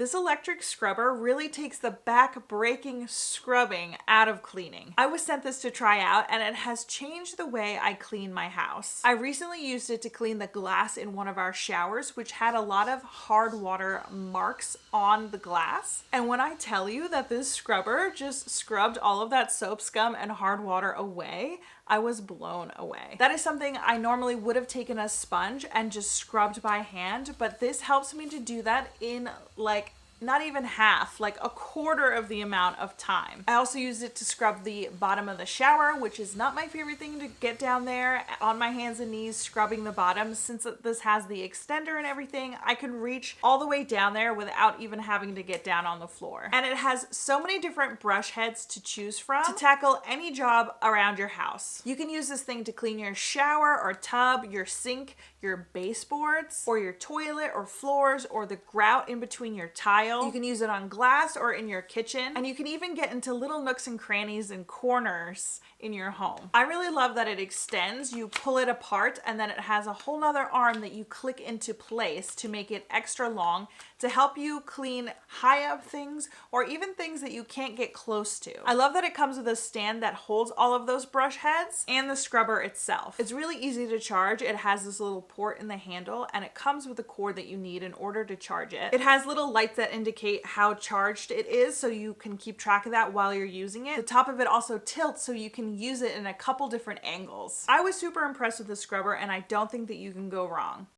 This electric scrubber really takes the back-breaking scrubbing out of cleaning. I was sent this to try out and it has changed the way I clean my house. I recently used it to clean the glass in one of our showers, which had a lot of hard water marks on the glass. And when I tell you that this scrubber just scrubbed all of that soap scum and hard water away, I was blown away. That is something I normally would have taken a sponge and just scrubbed by hand, but this helps me to do that in like not even half, like a quarter of the amount of time. I also use it to scrub the bottom of the shower, which is not my favorite thing to get down there on my hands and knees scrubbing the bottom. Since this has the extender and everything, I can reach all the way down there without even having to get down on the floor. And it has so many different brush heads to choose from to tackle any job around your house. You can use this thing to clean your shower or tub, your sink, your baseboards, or your toilet or floors, or the grout in between your tiles. You can use it on glass or in your kitchen, and you can even get into little nooks and crannies and corners in your home. I really love that it extends. You pull it apart and then it has a whole nother arm that you click into place to make it extra long to help you clean high up things or even things that you can't get close to. I love that it comes with a stand that holds all of those brush heads and the scrubber itself. It's really easy to charge. It has this little port in the handle and it comes with the cord that you need in order to charge it. It has little lights that indicate how charged it is so you can keep track of that while you're using it. The top of it also tilts so you can use it in a couple different angles. I was super impressed with the scrubber and I don't think that you can go wrong.